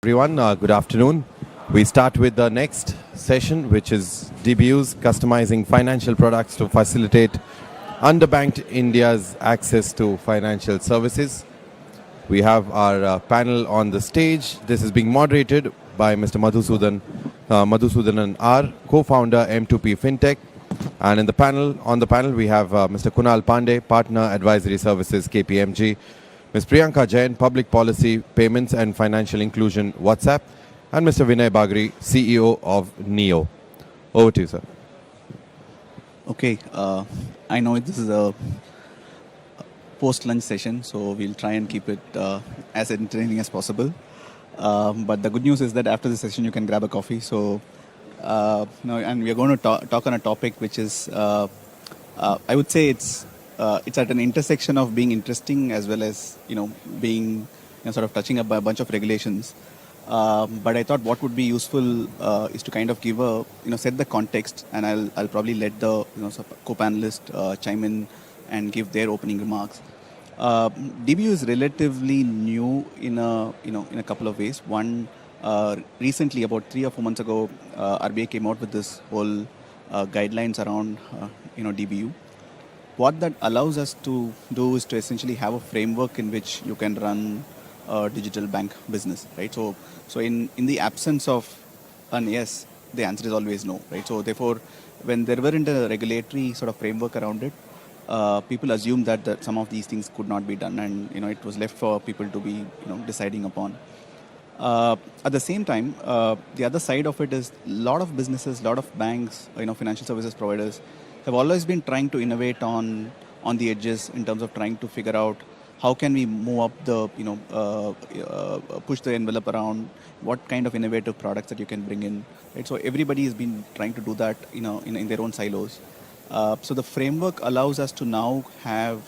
Everyone, good afternoon. We start with the next session, which is Dbus, customizing financial products to facilitate underbanked India's access to financial services. We have our panel on the stage. This is being moderated by Mr. Madhusudanan R, co-founder M2P Fintech. And on the panel, we have Mr. Kunal Pande, partner advisory services KPMG. Ms. Priyanka Jain, Public Policy, Payments and Financial Inclusion, WhatsApp, and Mr. Vinay Bagri, CEO of Niyo. Over to you, sir. Okay, I know this is a post-lunch session, so we'll try and keep it as entertaining as possible. But the good news is that after the session, you can grab a coffee. So, and we're going to talk on a topic which is, I would say it's at an intersection of being interesting as well as being sort of touching up by a bunch of regulations. But I thought what would be useful is to kind of give set the context, and I'll probably let the co-panelist chime in and give their opening remarks. DBU is relatively new in a couple of ways. One, recently about 3 or 4 months ago, RBI came out with this whole guidelines around DBU. What that allows us to do is to essentially have a framework in which you can run a digital bank business, right? So in the absence of an yes, the answer is always no, right? So therefore, when there weren't a regulatory sort of framework around it, people assumed that some of these things could not be done, and it was left for people to be deciding upon. At the same time, the other side of it is a lot of businesses, a lot of banks, financial services providers have always been trying to innovate on the edges in terms of trying to figure out how can we move up the, push the envelope around, what kind of innovative products that you can bring in. Right? So everybody has been trying to do that, in their own silos. So the framework allows us to now have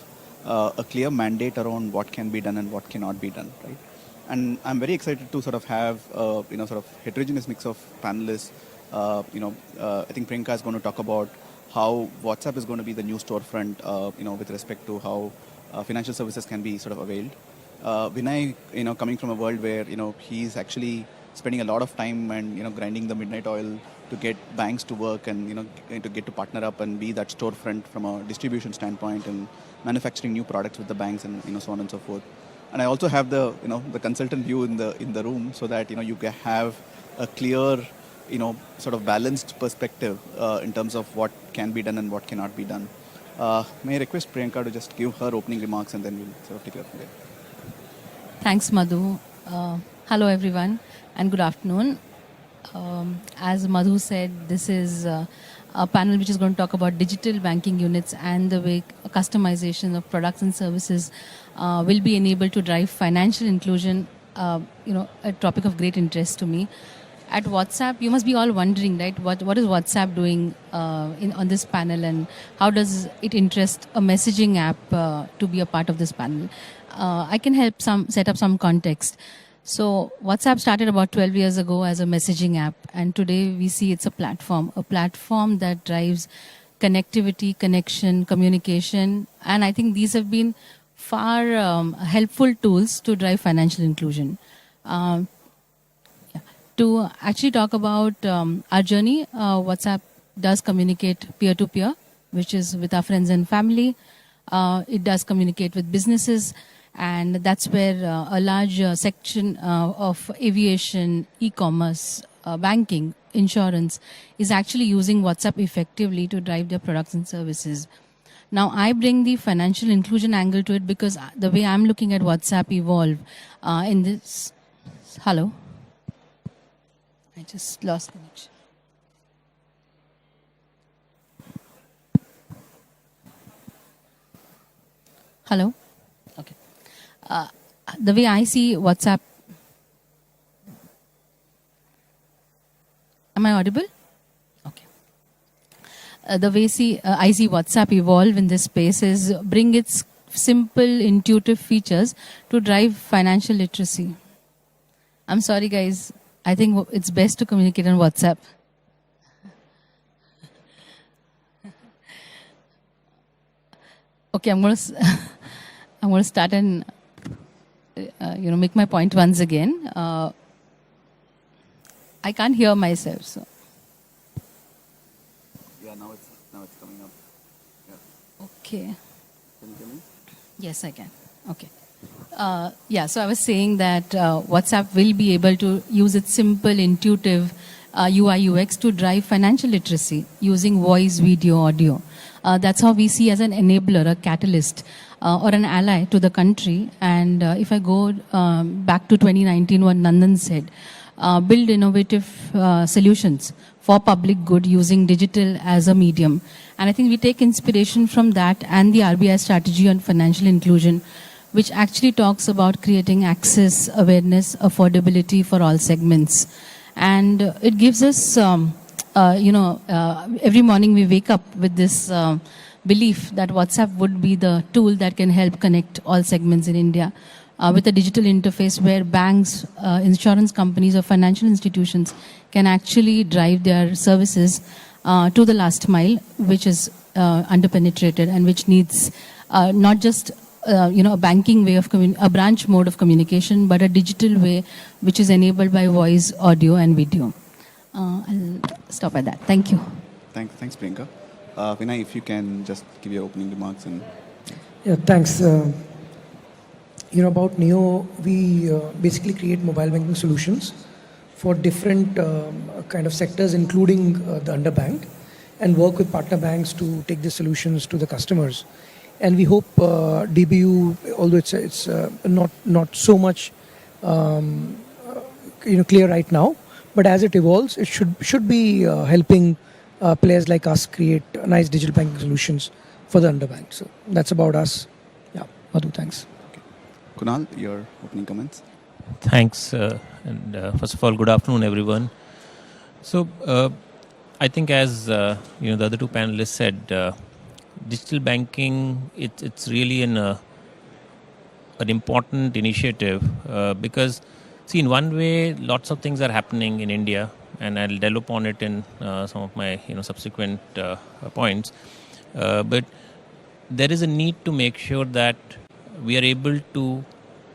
a clear mandate around what can be done and what cannot be done. Right? And I'm very excited to sort of have, sort of heterogeneous mix of panelists. I think Priyanka is going to talk about how WhatsApp is going to be the new storefront, with respect to how financial services can be sort of availed. Vinay, coming from a world where, he's actually spending a lot of time and, grinding the midnight oil to get banks to work and, to get to partner up and be that storefront from a distribution standpoint and manufacturing new products with the banks and, so on and so forth. And I also have the, the consultant view in the room so that, you have a clear, sort of balanced perspective in terms of what can be done and what cannot be done. May I request Priyanka to just give her opening remarks and then we'll sort of take it up from there. Thanks, Madhu. Hello, everyone, and good afternoon. As Madhu said, this is a panel which is going to talk about digital banking units and the way customization of products and services will be enabled to drive financial inclusion, a topic of great interest to me. At WhatsApp, you must be all wondering, right, what is WhatsApp doing on this panel, and how does it interest a messaging app to be a part of this panel? I can help set up some context. So WhatsApp started about 12 years ago as a messaging app, and today we see it's a platform that drives connectivity, connection, communication, and I think these have been far helpful tools to drive financial inclusion. To actually talk about our journey, WhatsApp does communicate peer-to-peer, which is with our friends and family. It does communicate with businesses, and that's where a large section of aviation, e-commerce, banking, insurance is actually using WhatsApp effectively to drive their products and services. Now, I bring the financial inclusion angle to it because the way I'm looking at WhatsApp evolve in this... Hello? I just lost connection. Hello? Okay. The way I see WhatsApp... Am I audible? Okay. The way I see WhatsApp evolve in this space is bring its simple, intuitive features to drive financial literacy. I'm sorry, guys. I think it's best to communicate on WhatsApp. Okay, I'm going to start and make my point once again. I can't hear myself. So Yeah, now it's coming up. Yeah. okay. Can you hear me? Yes, I can. Okay. So I was saying that WhatsApp will be able to use its simple, intuitive UI UX to drive financial literacy using voice, video, audio. That's how we see as an enabler, a catalyst, or an ally to the country. And if I go back to 2019, what Nandan said, build innovative solutions for public good using digital as a medium. And I think we take inspiration from that and the RBI strategy on financial inclusion, which actually talks about creating access, awareness, affordability for all segments. And it gives us, every morning we wake up with this belief that WhatsApp would be the tool that can help connect all segments in India with a digital interface where banks, insurance companies, or financial institutions can actually drive their services to the last mile, which is underpenetrated and which needs not just a banking way of a branch mode of communication, but a digital way which is enabled by voice, audio, and video. I'll stop at that. Thank you. Thanks, Priyanka. Vinay, if you can just give your opening remarks and. Yeah, thanks. About Niyo, we basically create mobile banking solutions for different kind of sectors, including the underbanked, and work with partner banks to take the solutions to the customers. And we hope DBU, although it's not so much clear right now, but as it evolves, it should be helping players like us create nice digital banking solutions for the underbanked. So that's about us. Yeah, Madhu, thanks. Okay. Kunal, your opening comments. Thanks, and first of all, good afternoon, everyone. So, I think as the other two panelists said, digital banking it's really an important initiative because, see, in one way, lots of things are happening in India, and I'll delve upon it in some of my subsequent points. But there is a need to make sure that we are able to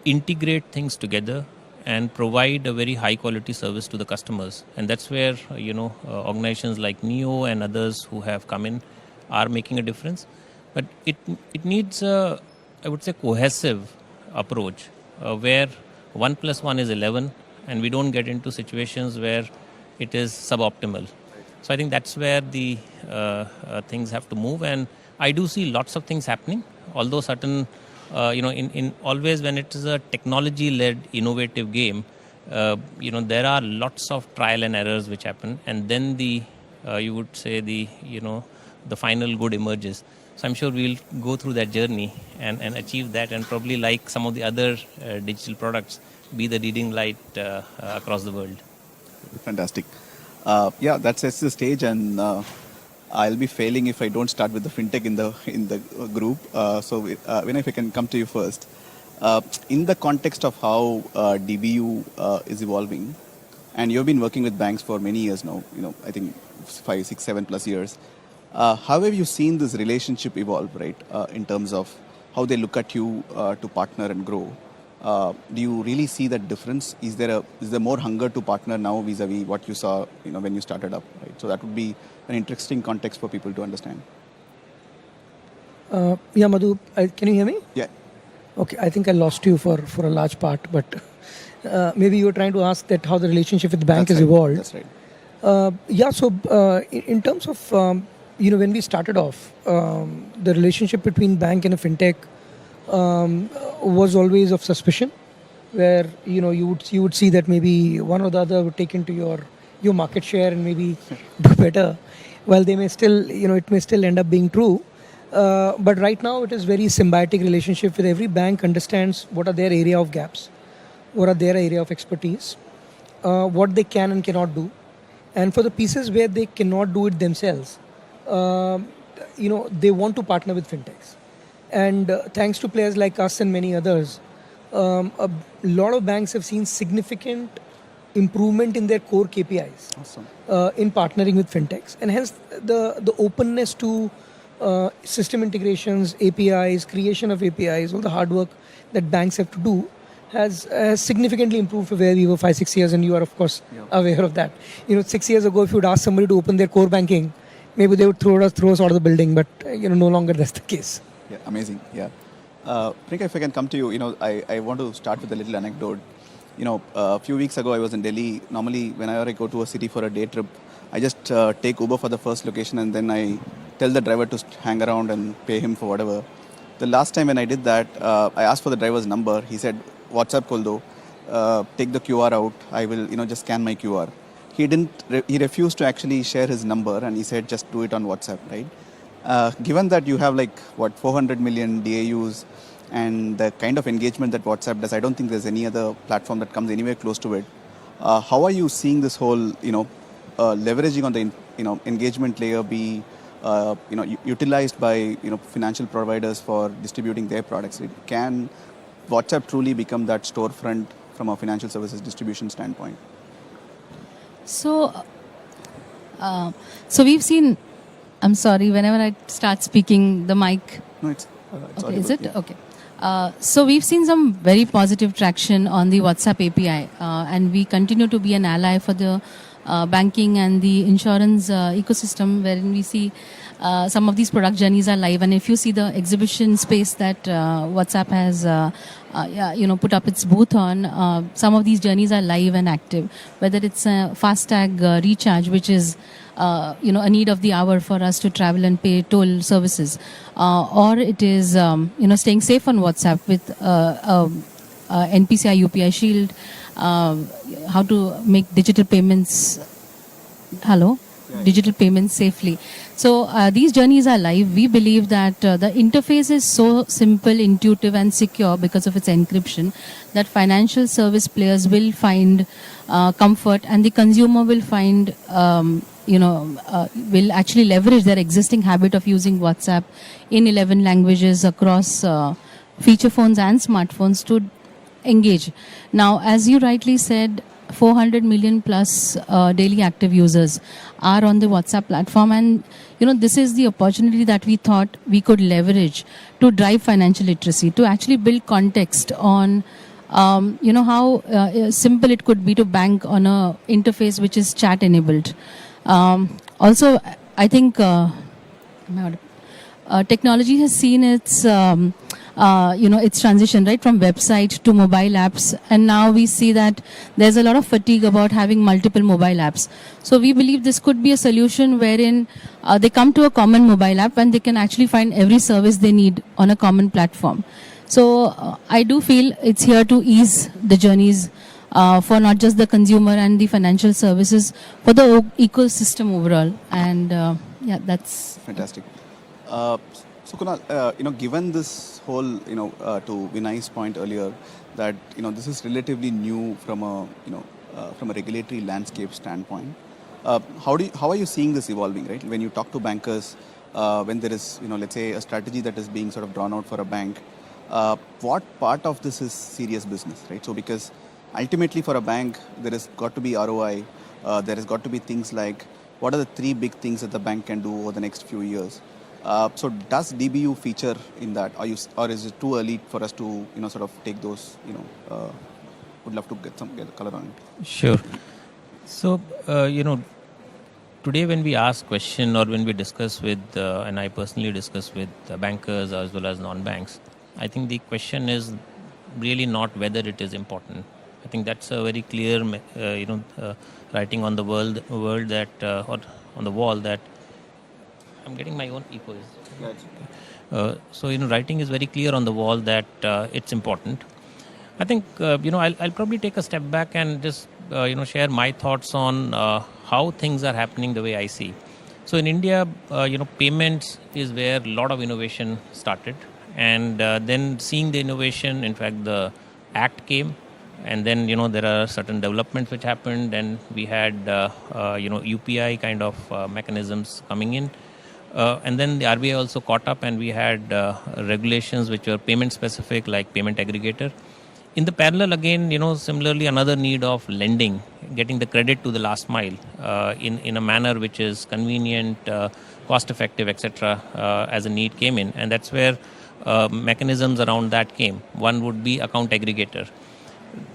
integrate things together and provide a very high quality service to the customers, and that's where organizations like Niyo and others who have come in are making a difference. But it needs a, I would say, cohesive approach where 1 + 1 is 11, and we don't get into situations where it is suboptimal. So I think that's where the things have to move, and I do see lots of things happening, although certain in always when it is a technology-led innovative game, there are lots of trial and errors which happen, and then the you would say the final good emerges. So I'm sure we'll go through that journey and achieve that, and probably like some of the other digital products, be the leading light across the world. Fantastic. That sets the stage, and I'll be failing if I don't start with the fintech in the group. So, Vinay, if I can come to you first, in the context of how DBU is evolving, and you've been working with banks for many years now. I think 5, 6, 7+ years. How have you seen this relationship evolve, right? In terms of how they look at you to partner and grow. Do you really see that difference? Is there more hunger to partner now vis-a-vis what you saw, when you started up, right? So that would be an interesting context for people to understand. Madhu, can you hear me? Yeah. Okay, I think I lost you for a large part, but maybe you were trying to ask that how the relationship with the bank has evolved. That's right. So in terms of, when we started off, the relationship between bank and a fintech was always of suspicion, where you would see that maybe one or the other would take into your market share and maybe do better. While they may still, it may still end up being true. But right now it is very symbiotic relationship where every bank understands what are their area of gaps, what are their area of expertise, what they can and cannot do. And for the pieces where they cannot do it themselves, they want to partner with fintechs. And thanks to players like us and many others, a lot of banks have seen significant improvement in their core KPIs. Awesome. In partnering with fintechs. And hence the openness to system integrations, APIs, creation of APIs, all the hard work that banks have to do has significantly improved from where we were 5-6 years, and you are of course aware of that. 6 years ago, if you would ask somebody to open their core banking, maybe they would throw us out of the building, but no longer that's the case. Yeah, amazing. Yeah. Priyanka, if I can come to you, I want to start with a little anecdote. A few weeks ago, I was in Delhi. Normally, whenever I go to a city for a day trip, I just take Uber for the first location and then I tell the driver to hang around and pay him for whatever. The last time when I did that, I asked for the driver's number. He said, WhatsApp call do, take the QR out. I will, just scan my QR. He refused to actually share his number and he said, just do it on WhatsApp, right? Given that you have 400 million DAUs and the kind of engagement that WhatsApp does, I don't think there's any other platform that comes anywhere close to it. How are you seeing this whole, leveraging on the, engagement layer be, utilized by, financial providers for distributing their products? Can WhatsApp truly become that storefront from a financial services distribution standpoint? So we've seen. I'm sorry. Whenever I start speaking, the mic. No, it's okay. Is it yeah. okay? So we've seen some very positive traction on the WhatsApp API, and we continue to be an ally for the banking and the insurance ecosystem, wherein we see some of these product journeys are live. And if you see the exhibition space that WhatsApp has, put up its booth on, some of these journeys are live and active. Whether it's a FASTag recharge, which is a need of the hour for us to travel and pay toll services, or it is staying safe on WhatsApp with NPCI UPI Shield, how to make digital payments. Digital payments safely. So these journeys are live. We believe that the interface is so simple, intuitive and secure because of its encryption that financial service players will find comfort, and the consumer will find will actually leverage their existing habit of using WhatsApp in 11 languages across feature phones and smartphones to engage. Now, as you rightly said, 400 million plus daily active users are on the WhatsApp platform, and this is the opportunity that we thought we could leverage to drive financial literacy, to actually build context on how simple it could be to bank on a interface which is chat enabled. Also, I think technology has seen its its transition right from website to mobile apps, and now we see that there's a lot of fatigue about having multiple mobile apps. So we believe this could be a solution wherein they come to a common mobile app and they can actually find every service they need on a common platform. So I do feel it's here to ease the journeys for not just the consumer and the financial services, for the ecosystem overall. And that's fantastic. So Kunal, given this whole, to Vinay's point earlier, that this is relatively new from a regulatory landscape standpoint. How are you seeing this evolving, right? When you talk to bankers, when there is, let's say a strategy that is being sort of drawn out for a bank, what part of this is serious business, right? So because ultimately for a bank, there has got to be ROI. There has got to be things like, what are the 3 big things that the bank can do over the next few years? So does DBU feature in that? Or is it too early for us to, sort of take those, would love to get color on it. Sure. So, today when we ask question or when we discuss with, and I personally discuss with bankers as well as non-banks, I think the question is really not whether it is important. I think that's a very clear, writing on the world that, or on the wall that, I'm getting my own echo. So, writing is very clear on the wall that it's important. I think, I'll probably take a step back and just, share my thoughts on how things are happening the way I see. So in India, payments is where a lot of innovation started. And then seeing the innovation, in fact, the act came. And then, there are certain developments which happened. And we had, UPI kind of mechanisms coming in. And then the RBI also caught up and we had regulations which were payment specific, like payment aggregator. In the parallel, again, similarly another need of lending, getting the credit to the last mile in a manner which is convenient, cost effective, etc. As a need came in. And that's where mechanisms around that came. One would be account aggregator.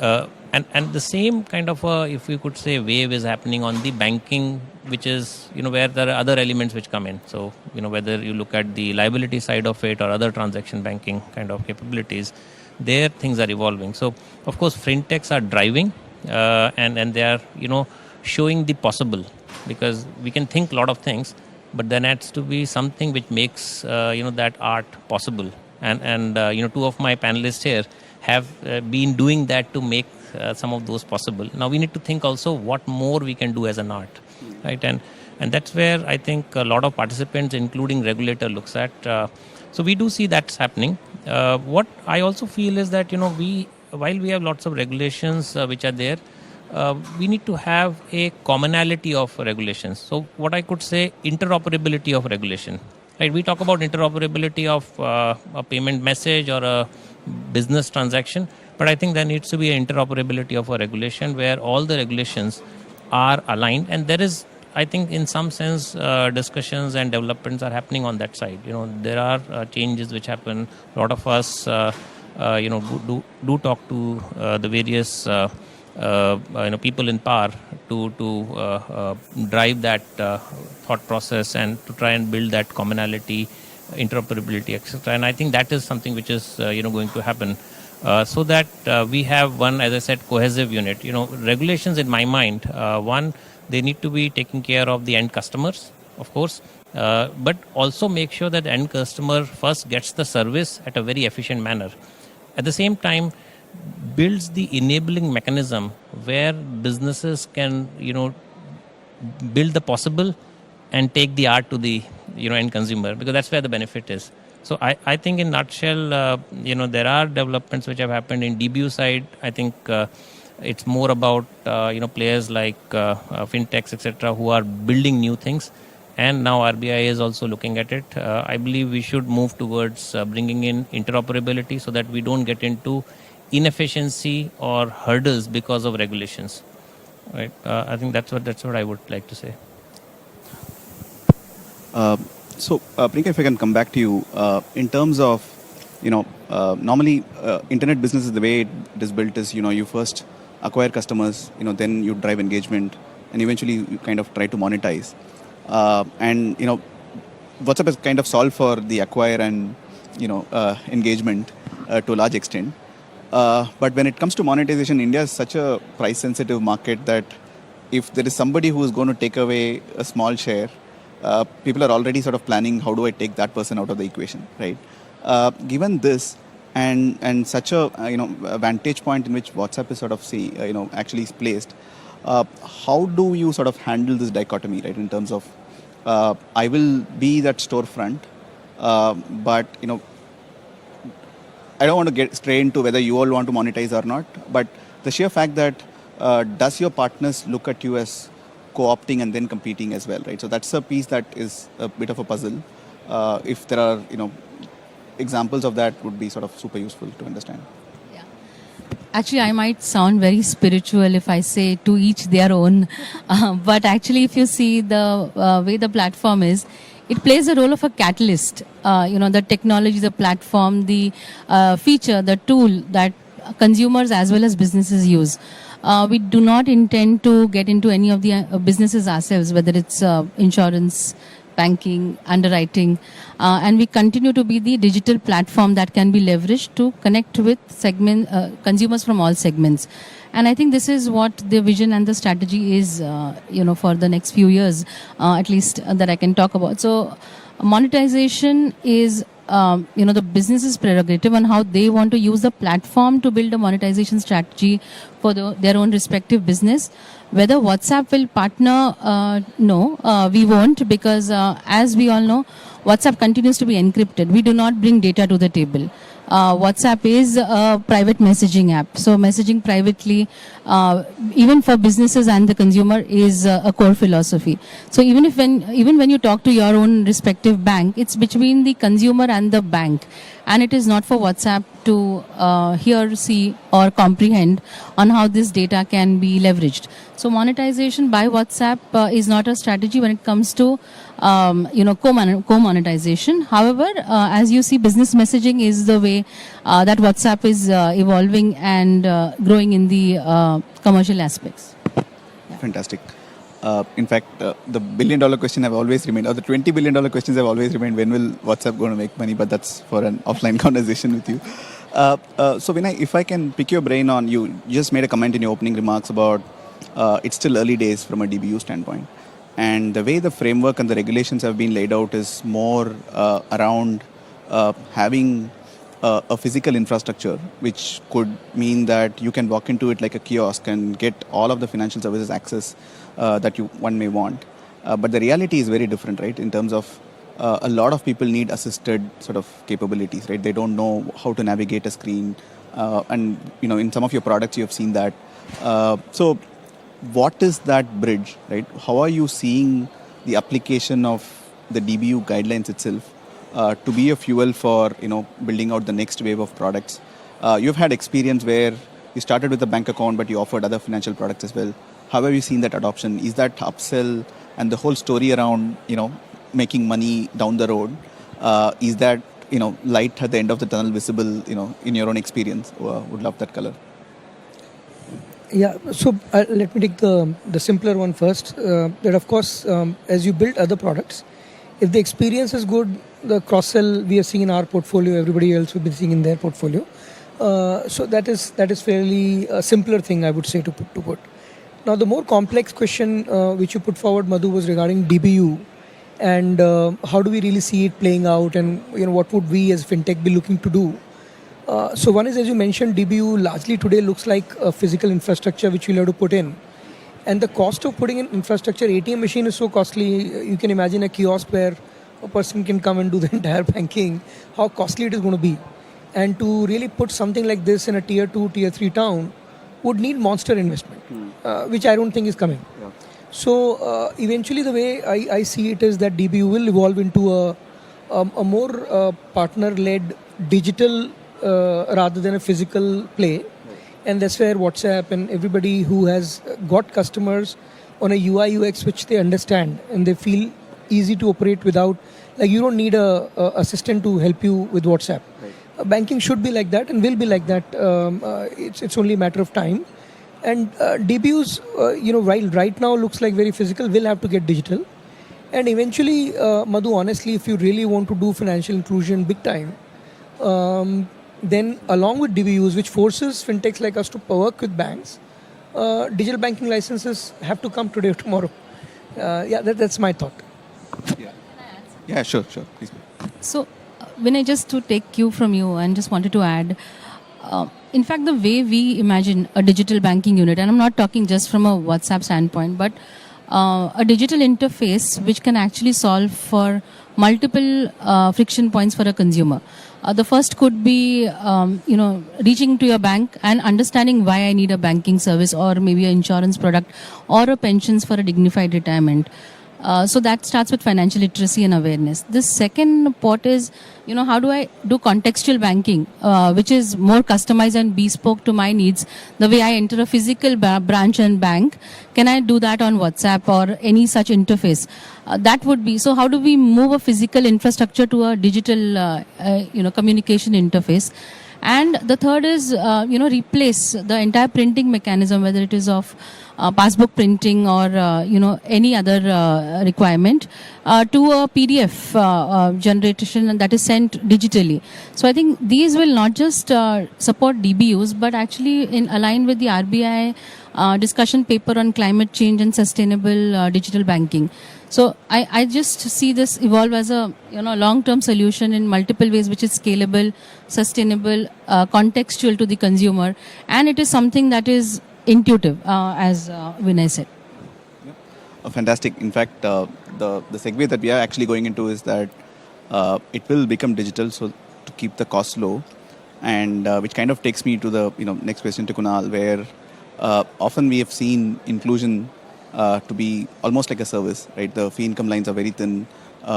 And the same kind of if we could say wave is happening on the banking, which is where there are other elements which come in. So whether you look at the liability side of it or other transaction banking kind of capabilities, there things are evolving. So of course fintechs are driving and they are showing the possible, because we can think a lot of things, but there has to be something which makes that art possible. And two of my panelists here have been doing that to make some of those possible. Now we need to think also what more we can do as an art, right? And that's where I think a lot of participants, including regulator, looks at. So we do see that's happening. What I also feel is that while we have lots of regulations which are there, we need to have a commonality of regulations. So what I could say, interoperability of regulation. Right, we talk about interoperability of a payment message or a business transaction, but I think there needs to be an interoperability of a regulation where all the regulations are aligned, and there is, I think, in some sense, discussions and developments are happening on that side. There are changes which happen. A lot of us, do talk to the various people in power to drive that thought process and to try and build that commonality, interoperability, etc. And I think that is something which is going to happen, so that we have one, as I said, cohesive unit. Regulations in my mind, one, they need to be taking care of the end customers, of course, but also make sure that the end customer first gets the service at a very efficient manner. At the same time, builds the enabling mechanism where businesses can, build the possible and take the art to the, end consumer, because that's where the benefit is. So I think in nutshell, there are developments which have happened in Dbus side. I think it's more about, players like fintechs, etc., who are building new things. And now RBI is also looking at it. I believe we should move towards bringing in interoperability so that we don't get into inefficiency or hurdles because of regulations. Right? I think that's what I would like to say. So, Priyanka, if I can come back to you, in terms of, normally internet business is the way it is built is, you first acquire customers, then you drive engagement, and eventually you kind of try to monetize. And WhatsApp has kind of solved for the acquire and engagement to a large extent. But when it comes to monetization, India is such a price-sensitive market that if there is somebody who is going to take away a small share, people are already sort of planning, how do I take that person out of the equation, right? Given this and such a a vantage point in which WhatsApp is sort of actually is placed, how do you sort of handle this dichotomy, right? In terms of I will be that storefront, but I don't want to get straight into whether you all want to monetize or not, but the sheer fact that does your partners look at you as co-opting and then competing as well, right? So that's a piece that is a bit of a puzzle. If there are, examples of that would be sort of super useful to understand. Yeah. Actually, I might sound very spiritual if I say to each their own, but actually if you see the way the platform is, it plays the role of a catalyst. The technology, the platform, the feature, the tool that consumers as well as businesses use. We do not intend to get into any of the businesses ourselves, whether it's insurance, banking, underwriting, and we continue to be the digital platform that can be leveraged to connect with consumers from all segments. And I think this is what the vision and the strategy is, for the next few years, at least that I can talk about. So monetization is, the business's prerogative on how they want to use the platform to build a monetization strategy for their own respective business. Whether WhatsApp will partner, no, we won't, because as we all know, WhatsApp continues to be encrypted. We do not bring data to the table. WhatsApp is a private messaging app. So messaging privately, even for businesses and the consumer, is a core philosophy. So even when you talk to your own respective bank, it's between the consumer and the bank. And it is not for WhatsApp to hear, see, or comprehend on how this data can be leveraged. So monetization by WhatsApp is not a strategy when it comes to co-monetization. However, as you see, business messaging is the way that WhatsApp is evolving and growing in the commercial aspects. Fantastic. In fact, the billion-dollar question I've always remained, or the $20 billion questions have always remained, when will WhatsApp going to make money? But that's for an offline conversation with you. So Vinay, if I can pick your brain on, you just made a comment in your opening remarks about it's still early days from a DBU standpoint. And the way the framework and the regulations have been laid out is more around having a physical infrastructure, which could mean that you can walk into it like a kiosk and get all of the financial services access that one may want. But the reality is very different, right? In terms of a lot of people need assisted sort of capabilities, right? They don't know how to navigate a screen. And, in some of your products, you have seen that. So what is that bridge, right? How are you seeing the application of the DBU guidelines itself to be a fuel for, building out the next wave of products? You've had experience where you started with a bank account, but you offered other financial products as well. How have you seen that adoption? Is that upsell and the whole story around, making money down the road? Is that, light at the end of the tunnel visible, in your own experience? Would love that color. Yeah, so let me take the simpler one first. That of course, as you build other products, if the experience is good, the cross-sell we are seeing in our portfolio, everybody else will be seeing in their portfolio. So that is fairly a simpler thing, I would say, to put. Now, the more complex question which you put forward, Madhu, was regarding DBU and how do we really see it playing out, and what would we as fintech be looking to do. So one is, as you mentioned, DBU largely today looks like a physical infrastructure which we'll have to put in. And the cost of putting in infrastructure, ATM machine is so costly. You can imagine a kiosk where a person can come and do the entire banking, how costly it is going to be. And to really put something like this in a tier 2, tier 3 town would need monster investment, which I don't think is coming. Yeah. So eventually the way I see it is that DBU will evolve into a more partner-led digital rather than a physical play. Right. And that's where WhatsApp and everybody who has got customers on a UI UX which they understand and they feel easy to operate without, like you don't need a assistant to help you with WhatsApp. Right. Banking should be like that and will be like that. It's only a matter of time. And DBUs, while right now looks like very physical, will have to get digital. And eventually, Madhu, honestly, if you really want to do financial inclusion big time, then along with DBUs, which forces fintechs like us to work with banks, digital banking licenses have to come today or tomorrow. That's my thought. Yeah, sure. Please. So, Vinay, just to take cue from you and just wanted to add, in fact, the way we imagine a digital banking unit, and I'm not talking just from a WhatsApp standpoint, but a digital interface which can actually solve for multiple friction points for a consumer. The first could be, reaching to your bank and understanding why I need a banking service or maybe an insurance product or a pensions for a dignified retirement. So that starts with financial literacy and awareness. The second part is, how do I do contextual banking, which is more customized and bespoke to my needs. The way I enter a physical branch and bank, can I do that on WhatsApp or any such interface? That would be, so how do we move a physical infrastructure to a digital, communication interface? And the third is, replace the entire printing mechanism, whether it is of passbook printing or, any other requirement, to a PDF generation that is sent digitally. So I think these will not just support DBUs, but actually in align with the RBI discussion paper on climate change and sustainable digital banking. So I just see this evolve as a long-term solution in multiple ways, which is scalable, sustainable, contextual to the consumer, and it is something that is intuitive, as Vinay said. Fantastic. In fact, the segue that we are actually going into is that it will become digital, so to keep the cost low, and which kind of takes me to the next question to Kunal, where often we have seen inclusion to be almost like a service, right? The fee income lines are very thin.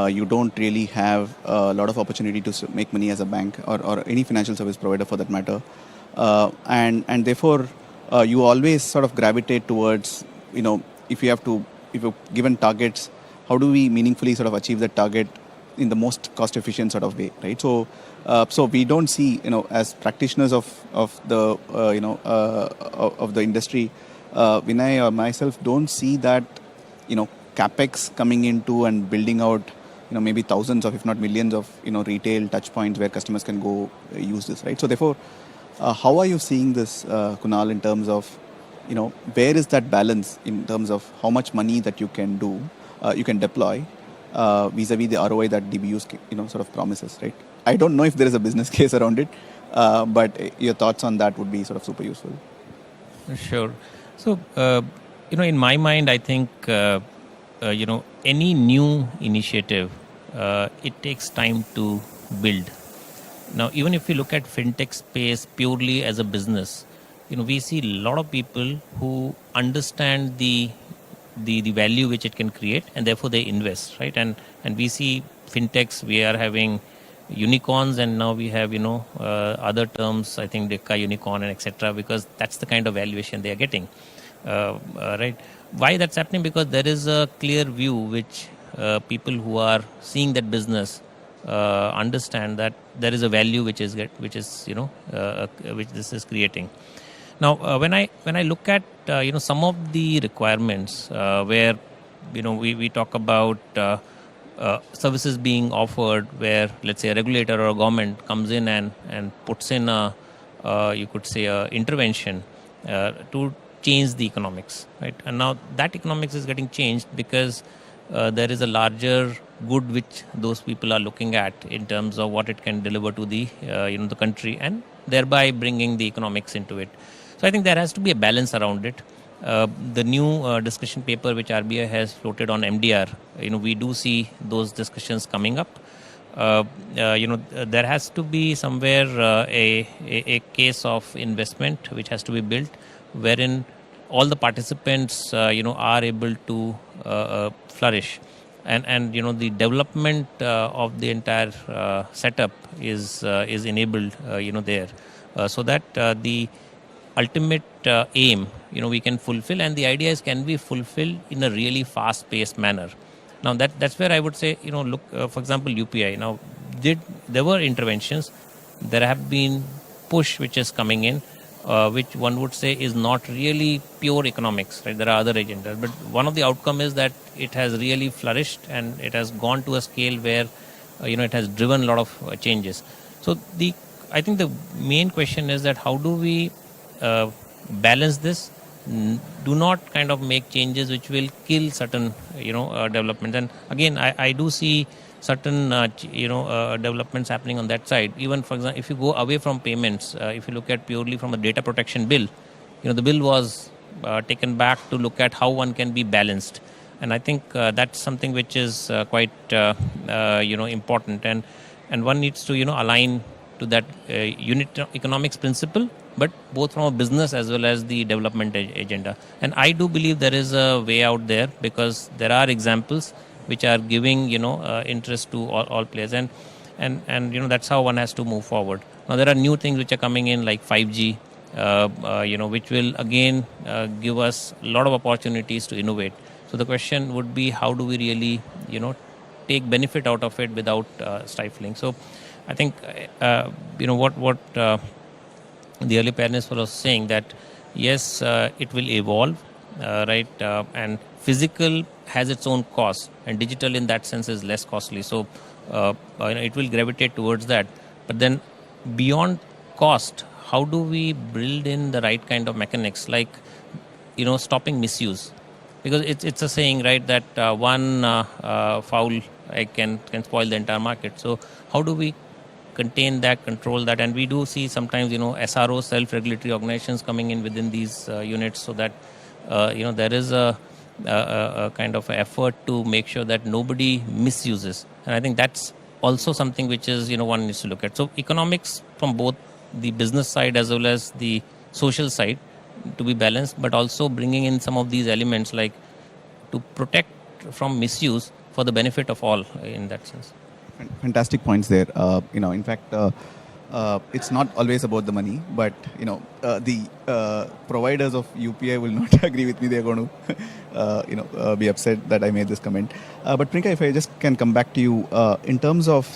You don't really have a lot of opportunity to make money as a bank or any financial service provider for that matter. And therefore, you always sort of gravitate towards, if you're given targets, how do we meaningfully sort of achieve that target in the most cost efficient sort of way, right? So we don't see, as practitioners of the of the industry, Vinay or myself don't see that capex coming into and building out maybe thousands of, if not millions of retail touch points where customers can go use this, right? So therefore, how are you seeing this, Kunal, in terms of where is that balance in terms of how much money that you can do, you can deploy vis-a-vis the ROI that Dbus sort of promises, right? I don't know if there is a business case around it, but your thoughts on that would be sort of super useful. Sure. So, in my mind, I think, any new initiative, it takes time to build. Now, even if we look at fintech space purely as a business, we see a lot of people who understand the value which it can create, and therefore they invest, right? And we see fintechs, we are having unicorns, and now we have other terms, I think Deca unicorn and etc., because that's the kind of valuation they are getting, right? Why that's happening? Because there is a clear view which people who are seeing that business understand that there is a value which this is creating. Now, when I look at some of the requirements where we talk about services being offered, where let's say a regulator or a government comes in and puts in a intervention to change the economics, right? And now that economics is getting changed because there is a larger good which those people are looking at in terms of what it can deliver to the the country, and thereby bringing the economics into it. So I think there has to be a balance around it. The new discussion paper which RBI has floated on MDR, we do see those discussions coming up. There has to be somewhere a case of investment which has to be built, wherein all the participants are able to flourish, and the development of the entire setup is enabled there, so that the ultimate aim we can fulfill, and the idea is can be fulfilled in a really fast-paced manner. Now that's where I would say look, for example, UPI. Now there were interventions, there have been push which is coming in, which one would say is not really pure economics, right? There are other agendas, but one of the outcome is that it has really flourished and it has gone to a scale where it has driven a lot of changes. So I think the main question is that how do we balance this? Do not kind of make changes which will kill certain developments. And again, I do see certain developments happening on that side. Even, for example, if you go away from payments, if you look at purely from a data protection bill, the bill was taken back to look at how one can be balanced. And I think that's something which is quite important, and one needs to align to that unit economics principle, but both from a business as well as the development agenda. And I do believe there is a way out there, because there are examples which are giving interest to all players, and that's how one has to move forward. Now there are new things which are coming in, like 5G, which will again give us a lot of opportunities to innovate. So the question would be, how do we really take benefit out of it without stifling? So I think what the early panelists was saying, that yes, it will evolve, right? And physical has its own cost, and digital in that sense is less costly. So it will gravitate towards that. But then beyond cost, how do we build in the right kind of mechanics, like stopping misuse? Because it's a saying, right, that one foul egg can spoil the entire market. So how do we contain that, control that? And we do see sometimes SRO, self-regulatory organizations, coming in within these units, so that there is a kind of effort to make sure that nobody misuses. And I think that's also something which is one needs to look at. So economics from both the business side as well as the social side to be balanced, but also bringing in some of these elements, like to protect from misuse for the benefit of all, in that sense. Fantastic points there. In fact, it's not always about the money, but the providers of UPI will not agree with me. They're going to be upset that I made this comment. But Prinka, if I just can come back to you in terms of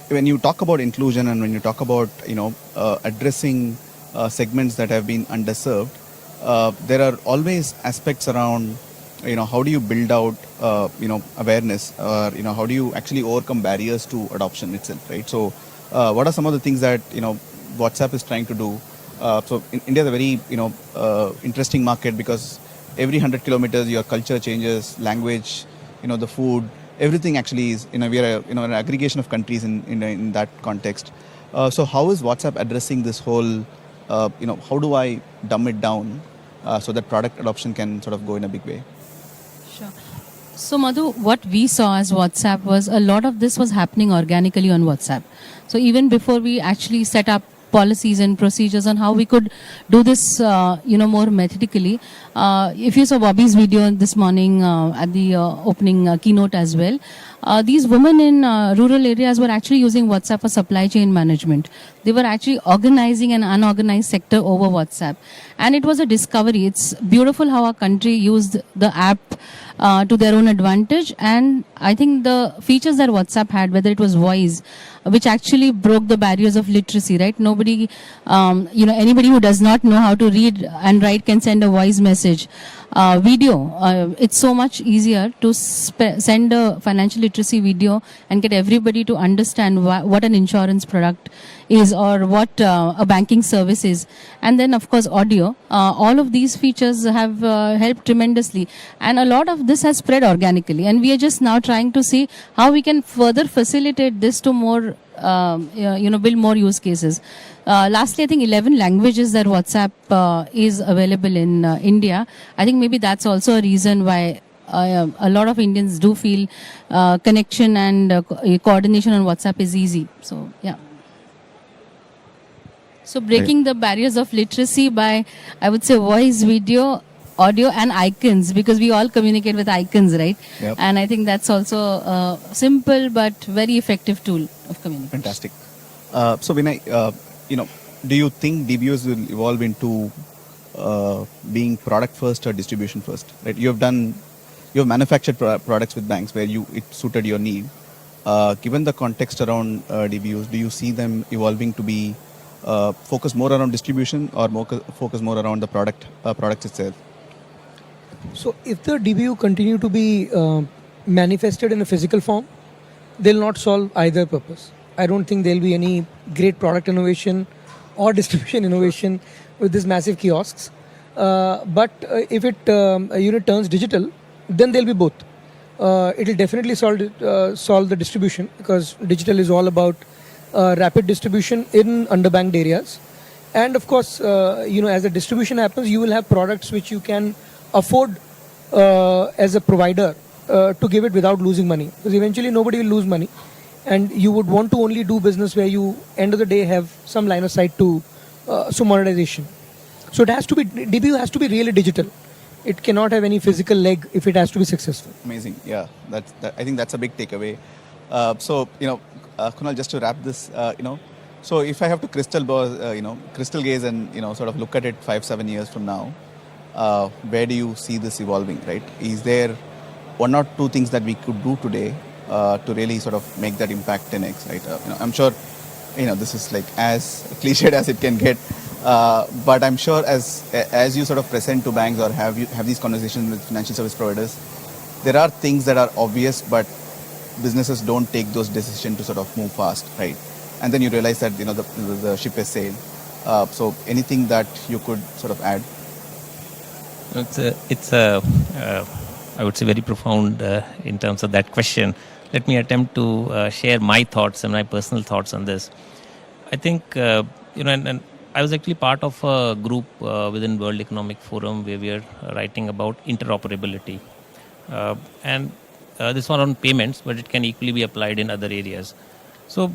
when you talk about inclusion and when you talk about addressing segments that have been underserved, there are always aspects around how do you build out awareness, or how do you actually overcome barriers to adoption itself, right? So what are some of the things that WhatsApp is trying to do? So India is a very interesting market, because every 100 kilometers your culture changes, language, the food, everything actually is we are an aggregation of countries in that context. So how is WhatsApp addressing this whole how do I dumb it down so that product adoption can sort of go in a big way? Sure. So, Madhu, what we saw as WhatsApp was a lot of this was happening organically on WhatsApp. So, even before we actually set up policies and procedures on how we could do this, more methodically. If you saw Bobby's video this morning at the opening keynote as well, these women in rural areas were actually using WhatsApp for supply chain management. They were actually organizing an unorganized sector over WhatsApp. And it was a discovery. It's beautiful how our country used the app to their own advantage. And I think the features that WhatsApp had, whether it was voice, which actually broke the barriers of literacy, right? Nobody, anybody who does not know how to read and write can send a voice message. Video, it's so much easier to send a financial literacy video and get everybody to understand what an insurance product is, or what a banking service is. And then, of course, audio. All of these features have helped tremendously. And a lot of this has spread organically. And we are just now trying to see how we can further facilitate this to more, build more use cases. Lastly, I think 11 languages that WhatsApp is available in India. I think maybe that's also a reason why a lot of Indians do feel connection and coordination on WhatsApp is easy. So, yeah. So, breaking the barriers of literacy by, I would say, voice, video, audio, and icons, because we all communicate with icons, right? Yep. And I think that's also a simple but very effective tool of communication. Fantastic. So, Vinay, do you think Dbus will evolve into being product first or distribution first? Right? You have manufactured products with banks where it suited your need. Given the context around Dbus, do you see them evolving to be focus more around distribution, or focus more around the product itself? So if the DBU continue to be manifested in a physical form, they'll not solve either purpose. I don't think there'll be any great product innovation or distribution innovation with these massive kiosks. But if it turns digital, then there'll be both. It'll definitely solve the distribution, because digital is all about rapid distribution in underbanked areas. And of course, as the distribution happens, you will have products which you can afford as a provider to give it without losing money, because eventually nobody will lose money, and you would want to only do business where you end of the day have some line of sight to monetization. So it has to be, DBU has to be really digital. It cannot have any physical leg if it has to be successful. Amazing. Yeah, I think that's a big takeaway. So Kunal, just to wrap this, so if I have to crystal gaze and sort of look at it 5-7 years from now, where do you see this evolving, right? Is there one or two things that we could do today to really sort of make that impact 10x, right? I'm sure, this is like as cliched as it can get, but I'm sure as you sort of present to banks or have these conversations with financial service providers, there are things that are obvious, but businesses don't take those decisions to sort of move fast, right? And then you realize that the ship has sailed. So anything that you could sort of add? It's a I would say very profound in terms of that question. Let me attempt to share my thoughts and my personal thoughts on this. I think and I was actually part of a group within World Economic Forum where we are writing about interoperability, and this one on payments, but it can equally be applied in other areas. So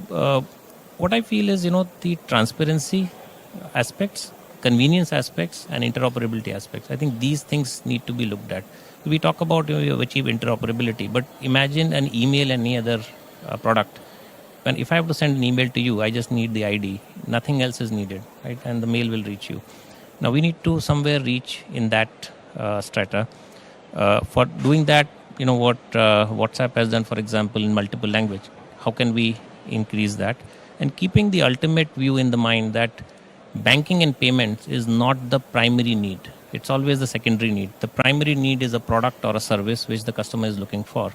what I feel is the transparency aspects, convenience aspects, and interoperability aspects. I think these things need to be looked at. We talk about we have achieved interoperability, but imagine an email and any other product. when if I have to send an email to you, I just need the ID. Nothing else is needed, right? And the mail will reach you. Now we need to somewhere reach in that strata. For doing that, what WhatsApp has done, for example, in multiple language. How can we increase that? And keeping the ultimate view in the mind that banking and payments is not the primary need. It's always the secondary need. The primary need is a product or a service which the customer is looking for.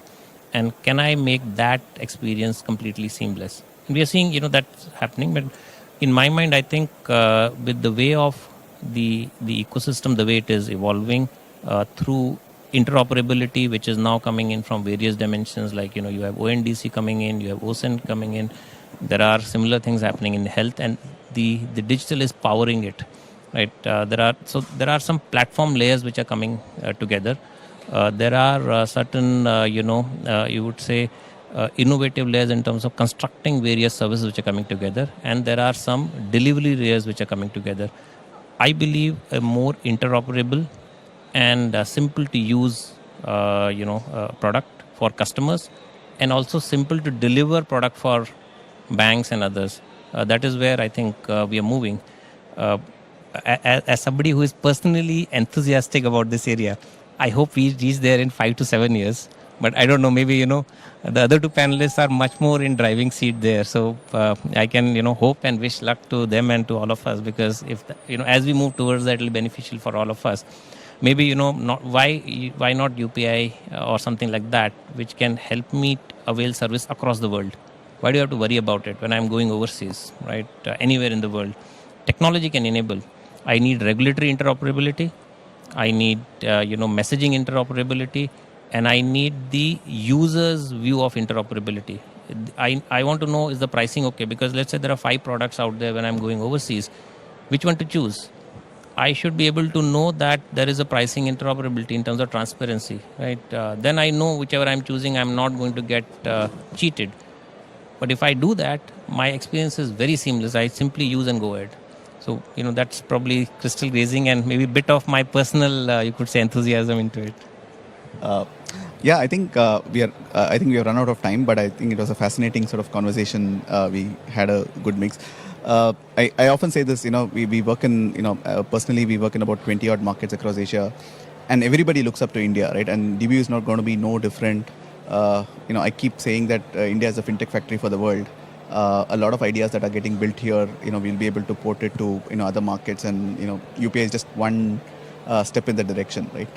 And can I make that experience completely seamless? And we are seeing, that's happening. But in my mind, I think with the way of the ecosystem, the way it is evolving through interoperability, which is now coming in from various dimensions, like, you have ONDC coming in, you have OSINT coming in. There are similar things happening in health, and the digital is powering it, right? There are some platform layers which are coming together. There are certain, you would say, innovative layers in terms of constructing various services which are coming together, and there are some delivery layers which are coming together. I believe a more interoperable and simple to use, product for customers, and also simple to deliver product for banks and others. That is where I think we are moving. As somebody who is personally enthusiastic about this area, I hope we reach there in 5 to 7 years. But I don't know, maybe, the other two panelists are much more in driving seat there. So I can, hope and wish luck to them and to all of us, because if, as we move towards that, it will be beneficial for all of us. Maybe, why not UPI or something like that, which can help me avail service across the world? Why do you have to worry about it when I'm going overseas, right? Anywhere in the world. Technology can enable. I need regulatory interoperability. I need, messaging interoperability. And I need the user's view of interoperability. I want to know, is the pricing okay? Because let's say there are 5 products out there when I'm going overseas. Which one to choose? I should be able to know that there is a pricing interoperability in terms of transparency, right? Then I know whichever I'm choosing, I'm not going to get cheated. But if I do that, my experience is very seamless. I simply use and go ahead. So, that's probably crystal gazing and maybe a bit of my personal, you could say, enthusiasm into it. I think we are. I think we have run out of time, but I think it was a fascinating sort of conversation. We had a good mix. I often say this. We work in. Personally, we work in about 20 odd markets across Asia, and everybody looks up to India, right? And Dbus is not going to be no different. I keep saying that India is a fintech factory for the world. A lot of ideas that are getting built here, we'll be able to port it to other markets, and UPI is just one step in that direction, right?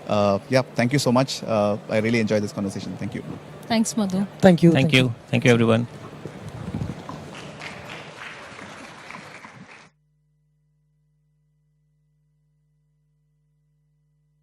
Thank you so much. I really enjoyed this conversation. Thank you. Thanks, Madhu. Thank you. Thank you, everyone.